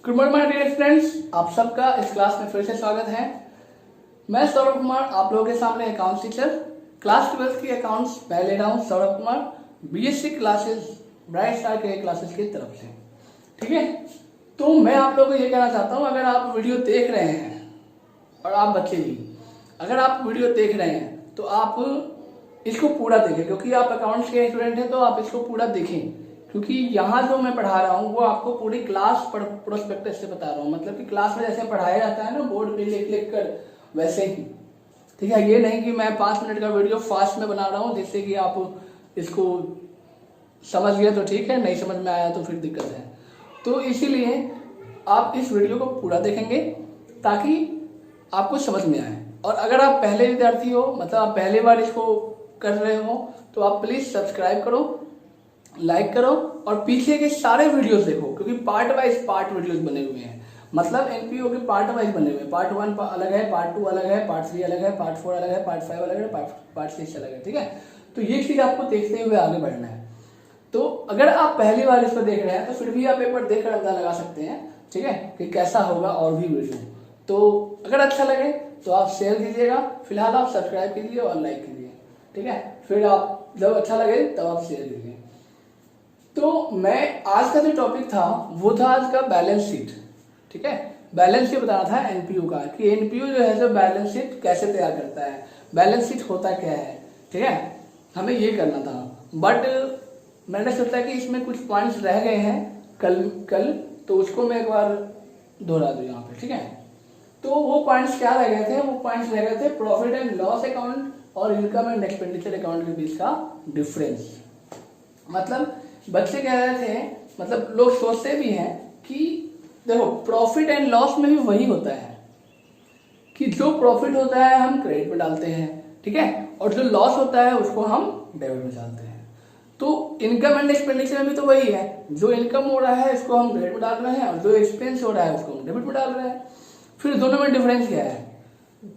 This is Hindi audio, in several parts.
Good morning my dear friends, आप सबका इस क्लास में फिर से स्वागत है। मैं सौरभ कुमार आप लोगों के सामने अकाउंट्स टीचर क्लास 12 की अकाउंट्स मैं ले रहा हूँ। Saurabh Kumar BSc classes bright star के क्लासेस की तरफ से। ठीक है, तो मैं आप लोगों को ये कहना चाहता हूँ, अगर आप वीडियो देख रहे हैं और आप बच्चे भी अगर आप वीडियो देख रहे हैं तो आप इसको पूरा देखें, क्योंकि आप अकाउंट्स के स्टूडेंट हैं तो आप इसको पूरा देखें, क्योंकि यहाँ जो मैं पढ़ा रहा हूँ वो आपको पूरी क्लास प्रोस्पेक्टिव से बता रहा हूँ। मतलब कि क्लास में जैसे पढ़ाया जाता है ना बोर्ड पे लिख लिख कर, वैसे ही। ठीक है, ये नहीं कि मैं 5 मिनट का वीडियो फास्ट में बना रहा हूँ जिससे कि आप इसको समझ गए तो ठीक है, नहीं समझ में आया तो फिर दिक्कत है। तो इसीलिए आप इस वीडियो को पूरा देखेंगे ताकि आपको समझ में आए। और अगर आप पहले विद्यार्थी हो, मतलब आप पहली बार इसको कर रहे हो, तो आप प्लीज सब्सक्राइब करो, लाइक करो और पीछे के सारे वीडियोस देखो, क्योंकि पार्ट वाइज पार्ट वीडियोस बने हुए हैं। मतलब एनपीओ के पार्ट वाइज बने हुए हैं। पार्ट 1 अलग है, पार्ट 2 अलग है, पार्ट 3 अलग है, पार्ट 4 अलग है, पार्ट 5 अलग है, पार्ट 6 अलग है। ठीक है, तो ये चीज आपको देखते हुए आगे बढ़ना है। तो अगर आप पहली बार इसको देख रहे हैं तो फिर भी आप एक बार देखकर अंदाजा लगा सकते हैं, ठीक है, कि कैसा होगा और भी वीडियो। तो अगर अच्छा लगे तो आप शेयर कीजिएगा, फिलहाल आप सब्सक्राइब कीजिए और लाइक कीजिए। ठीक है, फिर आप जब अच्छा लगे तब आप शेयर कीजिए। तो मैं आज का जो टॉपिक था वो था आज का बैलेंस शीट। ठीक है, बैलेंस शीट बताना था एनपीयू का, कि एनपीयू जो है जो बैलेंस शीट कैसे तैयार करता है, बैलेंस शीट होता क्या है। ठीक है, हमें ये करना था, बट मैंने सोचा कि इसमें कुछ पॉइंट्स रह गए हैं कल तो उसको मैं एक बार दोहरा दूं यहाँ पे। ठीक है, तो वो पॉइंट्स क्या रह गए थे? वो पॉइंट्स रह गए थे प्रॉफिट एंड लॉस अकाउंट और इनकम एंड एक्सपेंडिचर अकाउंट के बीच का डिफरेंस। मतलब बच्चे कह रहे थे, मतलब लोग सोचते भी हैं कि देखो प्रॉफिट एंड लॉस में भी वही होता है कि जो प्रॉफिट होता है हम क्रेडिट में डालते हैं, ठीक है, और जो लॉस होता है उसको हम डेबिट में डालते हैं। तो इनकम एंड एक्सपेंडिचर में भी तो वही है, जो इनकम हो रहा है इसको हम क्रेडिट में डाल रहे हैं और जो एक्सपेंस हो रहा है उसको हम डेबिट में डाल रहे हैं। फिर दोनों में डिफरेंस क्या है?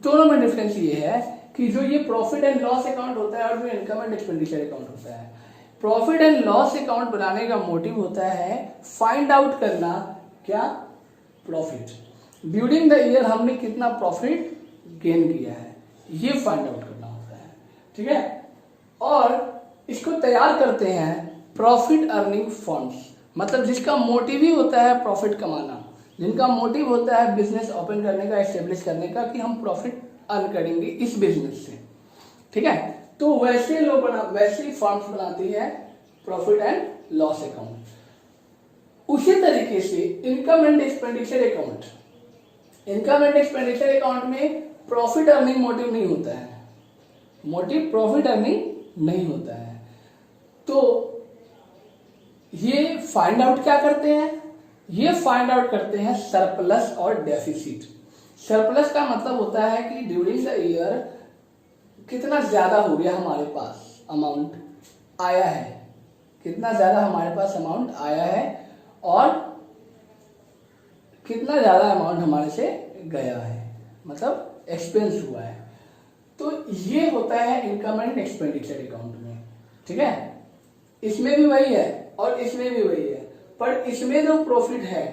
दोनों में डिफरेंस ये है कि जो ये प्रॉफिट एंड लॉस अकाउंट होता है और जो इनकम एंड एक्सपेंडिचर अकाउंट होता है, प्रॉफिट एंड लॉस अकाउंट बनाने का मोटिव होता है फाइंड आउट करना, क्या? प्रॉफिट। ड्यूरिंग द ईयर हमने कितना प्रॉफिट गेन किया है, ये फाइंड आउट करना होता है। ठीक है, और इसको तैयार करते हैं प्रॉफिट अर्निंग फंड्स, मतलब जिसका मोटिव ही होता है प्रॉफिट कमाना, जिनका मोटिव होता है बिजनेस ओपन करने का, एस्टेब्लिश करने का, कि हम प्रॉफिट अर्न करेंगे इस बिजनेस से। ठीक है, तो वैसे लोग वैसे फर्म्स बनाती है प्रॉफिट एंड लॉस अकाउंट। उसी तरीके से income and expenditure account, income and expenditure account में प्रॉफिट अर्निंग मोटिव नहीं होता है, मोटिव प्रॉफिट अर्निंग नहीं होता है। तो ये फाइंड आउट क्या करते हैं? ये फाइंड आउट करते हैं सरप्लस और डेफिसिट। सरप्लस का मतलब होता है कि ड्यूरिंग द ईयर कितना ज्यादा हो गया हमारे पास, अमाउंट आया है, कितना ज्यादा हमारे पास अमाउंट आया है और कितना ज्यादा अमाउंट हमारे से गया है, मतलब एक्सपेंस हुआ है। तो ये होता है इनकम एंड एक्सपेंडिचर अकाउंट में। ठीक है, इसमें भी वही है और इसमें भी वही है, पर इसमें जो प्रॉफिट है,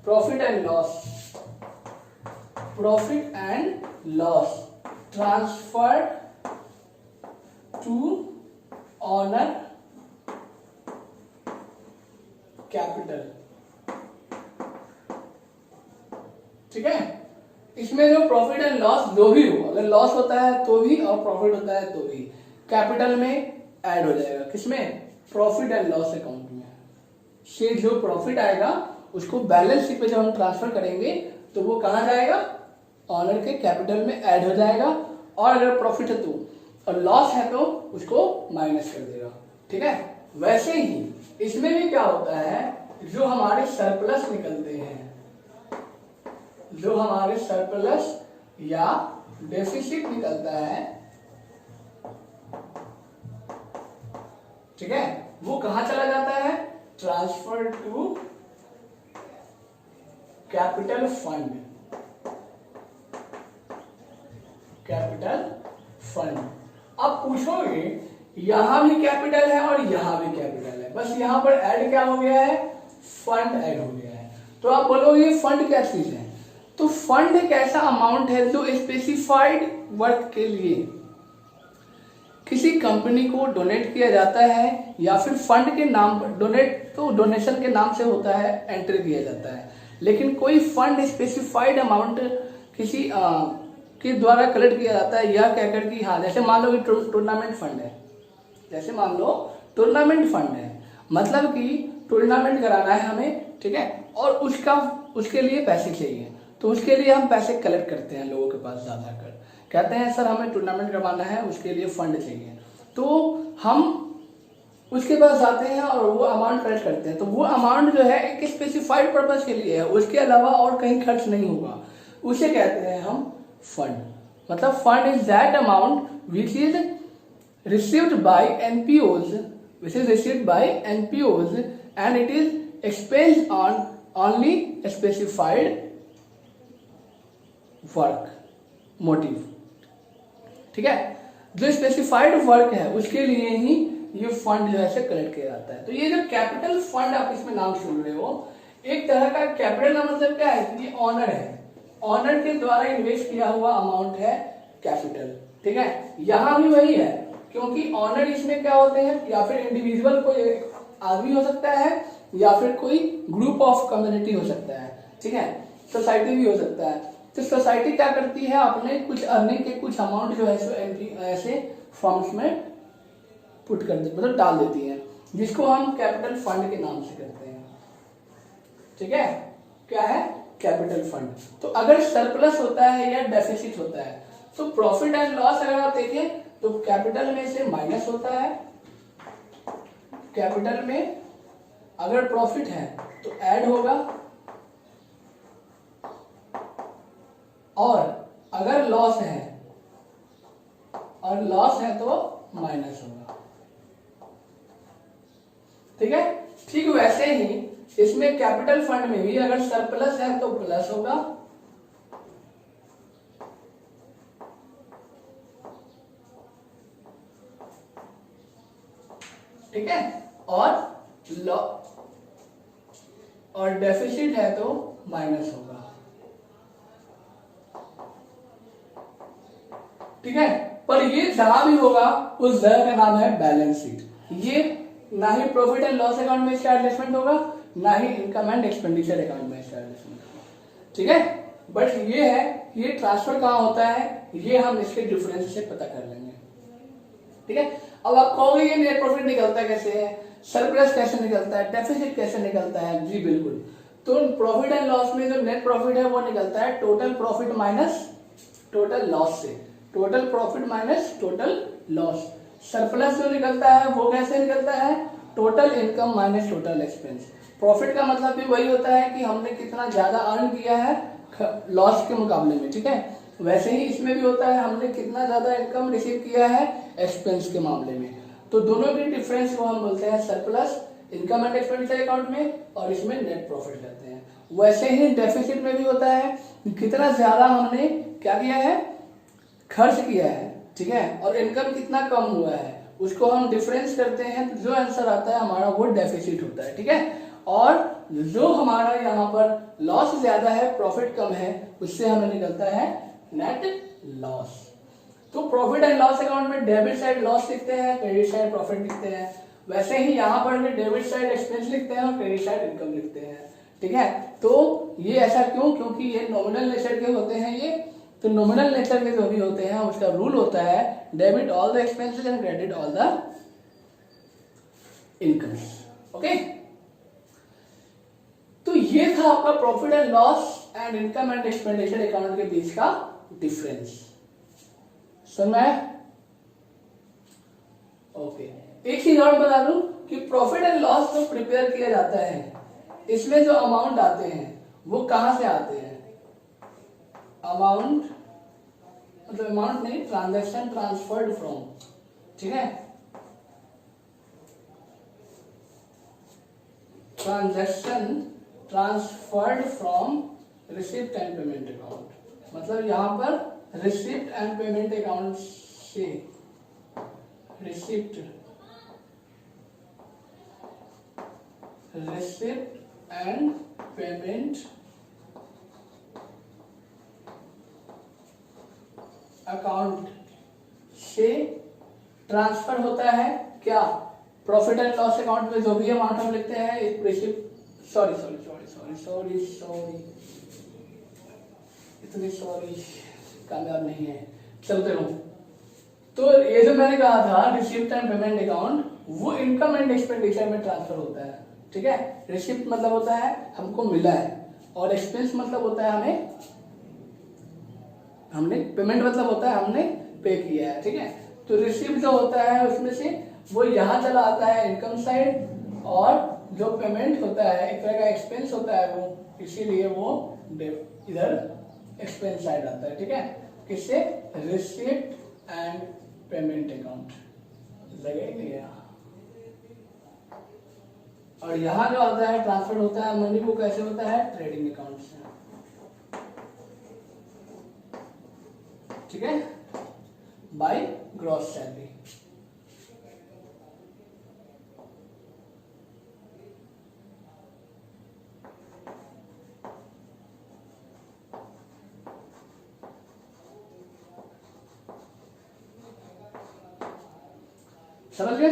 profit and loss, profit and loss transferred to owner capital. ठीक है, इसमें जो प्रॉफिट एंड लॉस जो भी हो, अगर लॉस होता है तो भी और प्रॉफिट होता है तो भी, कैपिटल में ऐड हो जाएगा। किसमें? प्रॉफिट एंड लॉस अकाउंट में से जो प्रॉफिट आएगा उसको बैलेंस शीट पे जब हम ट्रांसफर करेंगे तो वो कहां जाएगा? ऑनर के कैपिटल में ऐड हो जाएगा। और अगर प्रॉफिट है तो, और लॉस है तो उसको माइनस कर देगा। ठीक है, वैसे ही इसमें भी क्या होता है, जो हमारे सरप्लस निकलते हैं, जो हमारे सरप्लस या डेफिसिट निकलता है, ठीक है, वो कहां चला जाता है? Transfer to capital fund, capital fund. अब पूछोगे यहां भी कैपिटल है और यहां भी कैपिटल है, बस यहां पर ऐड क्या हो गया है? फंड ऐड हो गया है। तो आप बोलोगे ये फंड क्या चीज है? तो फंड एक ऐसा अमाउंट है जो स्पेसिफाइड वर्क के लिए किसी कंपनी को डोनेट किया जाता है, या फिर फंड के नाम पर, डोनेट तो डोनेशन के नाम से होता है, एंटर किया जाता है। लेकिन कोई फंड स्पेसिफाइड अमाउंट किसी के द्वारा कलेक्ट किया जाता है, यह कहकर कि हाँ, जैसे मान लो कि टूर्नामेंट फंड है, जैसे मान लो टूर्नामेंट फंड है, मतलब कि टूर्नामेंट कराना है हमें, ठीक है, और उसके लिए पैसे चाहिए, तो उसके लिए हम पैसे कलेक्ट करते हैं लोगों के पास जाकर, कहते हैं सर हमें टूर्नामेंट करवाना है, उसके लिए फंड चाहिए, तो हम उसके पास जाते हैं और वो अमाउंट कलेक्ट करते हैं। तो वो अमाउंट जो है एक स्पेसिफाइड पर्पज के लिए है, उसके अलावा और कहीं खर्च नहीं होगा, उसे कहते हैं हम फंड। मतलब fund is that amount which is received by NPOs, which is received by NPOs and it is expensed on only specified work motive, ठीक है, जो स्पेसिफाइड वर्क है उसके लिए ही ये फंड जो है से कलेक्ट किया जाता है। तो ये जो कैपिटल फंड आप इसमें नाम सुन रहे हो, एक तरह का कैपिटल का मतलब क्या है कि ये ऑनर है, ऑनर के द्वारा इन्वेस्ट किया हुआ अमाउंट है कैपिटल, ठीक है। यहां भी वही है, क्योंकि ऑनर इसमें क्या होते हैं, या फिर इंडिविजुअल कोई आदमी हो सकता है, या फिर कोई ग्रुप ऑफ कम्युनिटी हो सकता है, ठीक है, सोसाइटी भी हो सकता है। तो सोसाइटी क्या करती है, अपने कुछ अर्निंग के कुछ अमाउंट जो है सो ऐसे फॉर्म्स में पुट कर मतलब डाल देती है, जिसको हम कैपिटल फंड के नाम से करते हैं, ठीक है। क्या है? Capital fund. तो अगर सरप्लस होता है या डेफिसिट होता है, तो प्रॉफिट एंड लॉस अगर आप देखें तो कैपिटल में से माइनस होता है, कैपिटल में अगर प्रॉफिट है तो ऐड होगा, और अगर लॉस है तो माइनस होगा, ठीक है। ठीक वैसे ही इसमें कैपिटल फंड में भी अगर सरप्लस है तो प्लस होगा, ठीक है, और डेफिसिट है तो माइनस होगा, ठीक है। पर ये जहां भी होगा उस जगह का नाम है बैलेंस शीट। ये ना ही प्रॉफिट एंड लॉस अकाउंट में इसका एडजस्टमेंट होगा, ना ही इनकम एंड एक्सपेंडिचर अकाउंट में इसका एडजस्टमेंट होगा, ठीक है। बट ये है, ये ट्रांसफर कहां होता है, ये हम इसके डिफरेंस से पता कर लेंगे, ठीक है। अब आप कहोगे ये नेट प्रॉफिट निकलता कैसे है, सरप्लस कैसे निकलता है, डेफिसिट कैसे निकलता है? जी बिल्कुल। तो प्रॉफिट एंड लॉस में जो नेट प्रॉफिट है वो निकलता है total profit minus total loss से, total profit minus total loss. Surplus जो निकलता है वो कैसे निकलता है, total income minus total expense. Profit का मतलब भी वही होता है कि हमने कितना ज्यादा अर्न किया है लॉस के मुकाबले में, ठीक है। वैसे ही इसमें भी होता है, हमने कितना ज्यादा इनकम रिसीव किया है एक्सपेंस के मामले में। तो दोनों के डिफरेंस को हम बोलते हैं surplus income and expenditure account में, और इसमें नेट प्रॉफिट लेते हैं। वैसे ही डेफिसिट में भी होता है, कितना ज्यादा हमने क्या किया है, खर्च किया है, ठीक है, और इनकम कितना कम हुआ है, उसको हम डिफरेंस करते हैं, तो जो आंसर आता है हमारा वो डेफिसिट होता है, ठीक है। और जो हमारा यहाँ पर लॉस ज्यादा है प्रॉफिट कम है, उससे हमें निकलता है नेट लॉस। तो प्रॉफिट एंड लॉस अकाउंट में डेबिट साइड लॉस लिखते हैं, क्रेडिट साइड प्रॉफिट लिखते हैं। वैसे ही यहाँ पर भी डेबिट साइड एक्सपेंस लिखते हैं और क्रेडिट साइड इनकम लिखते हैं, ठीक है। तो ये ऐसा क्यों, क्योंकि ये नॉमिनल नेचर के होते हैं ये। तो नॉमिनल नेचर के जो भी होते हैं उसका रूल होता है debit all the expenses and credit all the incomes, okay. तो ये था आपका profit and loss and income and expenditure account के बीच का डिफरेंस। समझ में? ओके। एक चीज और बता दूं कि प्रॉफिट एंड लॉस जो प्रिपेयर किया जाता है, इसमें जो अमाउंट आते हैं वो कहां से आते हैं? अमाउंट मतलब अमाउंट नहीं, ट्रांजैक्शन ट्रांसफर्ड फ्रॉम, ठीक है, transaction transferred from receipt and payment account. मतलब यहां पर रिसिप्ट एंड पेमेंट अकाउंट से, रिसिप्ट एंड पेमेंट अकाउंट से ट्रांसफर होता है क्या, प्रॉफिट एंड लॉस अकाउंट में जो भी अमाउंट हम लिखते हैं एक रिसिप्ट, सॉरी इतनी सॉरी कामयाब नहीं है, चलते रहो। तो ये जो मैंने कहा था रिसिप्ट एंड पेमेंट अकाउंट, वो इनकम एंड एक्सपेंडिचर में ट्रांसफर होता है, ठीक है। रिसिप्ट मतलब होता है हमको मिला है, और एक्सपेंस मतलब होता है हमने पेमेंट मतलब होता है हमने पे किया है, ठीक है। तो रिसिप्ट जो होता है उसमें से वो यहाँ चला आता है इनकम साइड, और जो पेमेंट होता है एक तरह का एक्सपेंस होता है वो, इसीलिए वो इधर एक्सपेंस साइड आता है, ठीक है। किससे, रिसिप्ट एंड पेमेंट अकाउंट लगेगा। और यहाँ जो आता है ट्रांसफर होता है मनी, वो कैसे होता है, ट्रेडिंग अकाउंट से, ठीक है, बाय ग्रॉस सैलरी। समझ गए।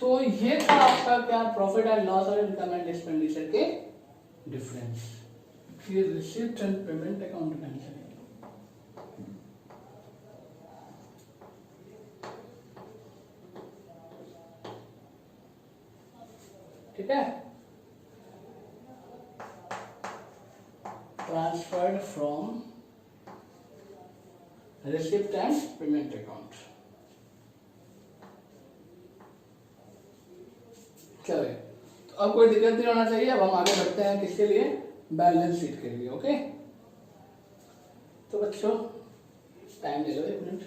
तो ये था आपका क्या, प्रॉफिट एंड लॉस और इनकम एंड एक्सपेंडिचर के डिफरेंस। ये receipt and payment account mention, ठीक है। Transferred from receipt and payment account. चलिए, तो अब कोई दिक्कत नहीं होना चाहिए। अब हम आगे बढ़ते हैं किसके लिए, बैलेंस शीट के लिए। ओके, तो बच्चों टाइम ले लो 1 मिनट।